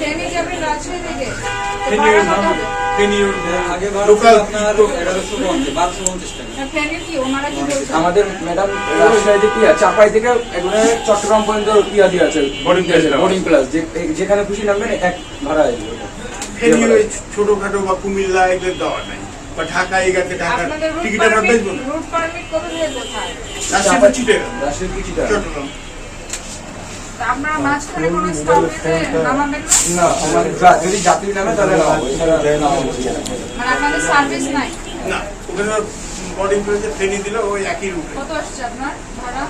ট্রেনে যাবেন রাজশাহী থেকে আমাদের ম্যাডাম রাজশাহী থেকে চাপাই থেকে চট্টগ্রাম পর্যন্ত ইয়াদি আছে বোর্ডিং ক্লাস, যেখানে খুশি নামবেন এক ভাড়া আসবে। ছোটখাটো বা কুমিল্লা এগুলো দেওয়া নাই, বা ঢাকা এই গাছে ঢাকা টিকিট আমরা বেচবো না। রুট পারমিট কত দিয়ে কোথায়? রাজশাহী চট্টগ্রাম। আপনারা মাঝখানে কোনো স্টপেজে নামাবেন না, যদি যাত্রী নামে তাহলে মানে আপনাদের সার্ভিস নাই? না, ওখানে বোর্ডিং প্লেসে ট্রেনে দিলে ওই একই রুটে। কত আসছে আপনার ভাড়া?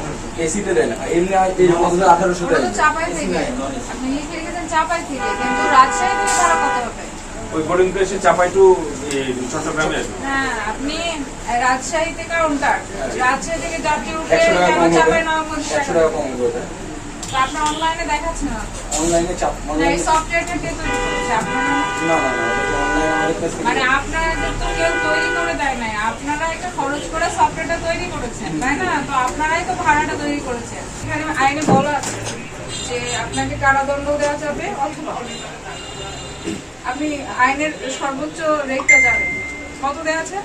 এসিতে দেয় না, এমনি 1800 ওটা তো চাপাই থেকে, আপনি লিখে রেখেছেন চাপাই থেকে, কিন্তু রাজশাহী থেকে ভাড়া কত হবে? ওই বোর্ডিং প্লেসে চাপাই টু চট্টগ্রামে আসবে। হ্যাঁ, আপনি রাজশাহী থেকে কাউন্টার, রাজশাহী থেকে যাত্রী উঠে 100 টাকা কেন কম চাপাই হবে, না? 100 টাকা কম হবে। আপনার অনলাইনে দেখাচ্ছে না? অনলাইনে চাপ এই সফটওয়্যারটা কে তৈরি করেছে? আপনারা? না, অনলাইনে আমাদের কাছে মানে আপনাদের তো কেউ তৈরি করে দেয় নাই, আপনারা একটা খরচ করে সফটওয়্যারটা তৈরি করেছেন, তাই না? তো আপনারাই তো ভাড়াটা তৈরি করেছেন। এখানে আইনে বলা আছে যে আপনাকে কারাদণ্ড দেওয়া যাবে, অথবা আপনি আইনের সর্বোচ্চ রেটটা জানেন কত দেওয়া আছে?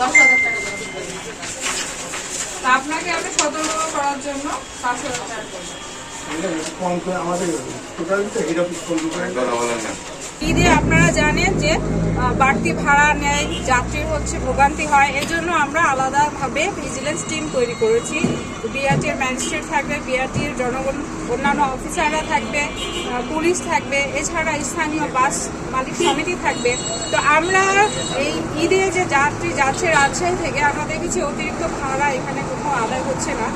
10,000 টাকা। তা আপনাকে আমি সতর্ক করার জন্য 5,000 টাকা করবো। আমাদের টোটাল হেড অফিস ঈদে আপনারা জানেন যে বাড়তি ভাড়া নেয়, যাত্রীর ভোগান্তি হয়, এজন্য আমরা আলাদাভাবে ভিজিলেন্স টিম তৈরি করেছি। বিআরটির ম্যাজিস্ট্রেট থাকবে, বিআরটির জনগণ অন্যান্য অফিসাররা থাকবে, পুলিশ থাকবে, এছাড়া স্থানীয় বাস মালিক সমিতি থাকবে। তো আমরা এই ঈদে যে যাত্রী যাচ্ছে রাজশাহী থেকে, আমরা দেখেছি অতিরিক্ত ভাড়া এখানে কোথাও আদায় হচ্ছে না,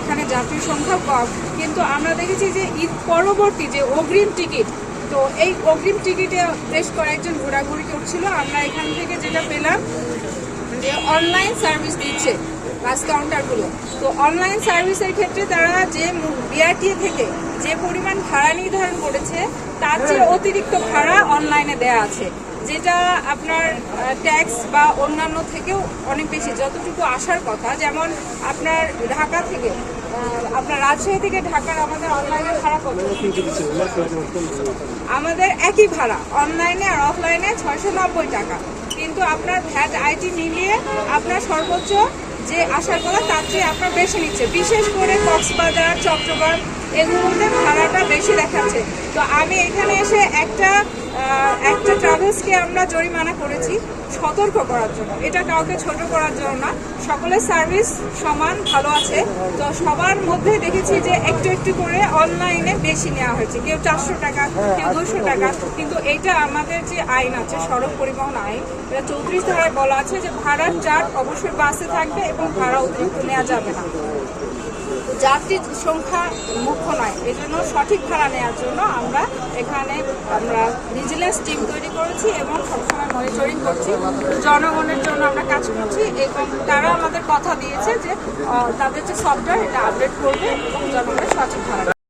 এখানে যাত্রীর সংখ্যা কম, কিন্তু আমরা দেখেছি যে ঈদ পরবর্তী যে অগ্রিম টিকিট, তো এই অগ্রিম টিকিটে বেশ কয়েকজন ঘোরাঘুরি করছিল। আমরা এখান থেকে যেটা পেলাম যে অনলাইন সার্ভিস দিচ্ছে বাস কাউন্টারগুলো। তো অনলাইন সার্ভিসের ক্ষেত্রে তারা যে বিআরটি থেকে যে পরিমাণ ভাড়া নির্ধারণ করেছে তার চেয়ে অতিরিক্ত ভাড়া অনলাইনে দেয়া আছে, যেটা আপনার ট্যাক্স বা অন্যান্য থেকেও অনেক বেশি, যতটুকু আসার কথা। যেমন আপনার ঢাকা থেকে, আপনার রাজশাহী থেকে ঢাকার আমাদের অনলাইনে ভাড়া কত? আমাদের একই ভাড়া অনলাইনে আর অফলাইনে 690 টাকা, কিন্তু আপনার ভ্যাট আইটি মিলিয়ে আপনার সর্বোচ্চ যে আসার কথা তার চেয়ে আপনার বেশি নিচ্ছে। বিশেষ করে কক্সবাজার, চট্টগ্রাম এগুলোতে ভাড়াটা বেশি দেখাচ্ছে। তো আমি এখানে এসে একটা ট্রাভেলসকে আমরা জরিমানা করেছি সতর্ক করার জন্য, এটা কাউকে ছোট করার জন্য না। সকলের সার্ভিস সমান ভালো আছে, তো সবার মধ্যে দেখেছি যে একটু একটু করে অনলাইনে বেশি নেওয়া হয়েছে, কেউ 400 টাকা, কেউ 200 টাকা। কিন্তু এইটা আমাদের যে আইন আছে, সড়ক পরিবহন আইন, এটা 34 ধারায় বলা আছে যে ভাড়ার চার্ট অবশ্যই বাসে থাকবে এবং ভাড়া অতিরিক্ত নেওয়া যাবে না। যাত্রীর সংখ্যা মুখ্য নয়, এই জন্য সঠিক ভাড়া নেওয়ার জন্য আমরা ভিজিলেন্স টিম তৈরি করেছি এবং সবসময় মনিটরিং করছি, জনগণের জন্য আমরা কাজ করছি। এবং তারা আমাদের কথা দিয়েছে যে তাদের যে সফটওয়্যার এটা আপডেট করবে এবং জনগণের সঠিক ভাড়া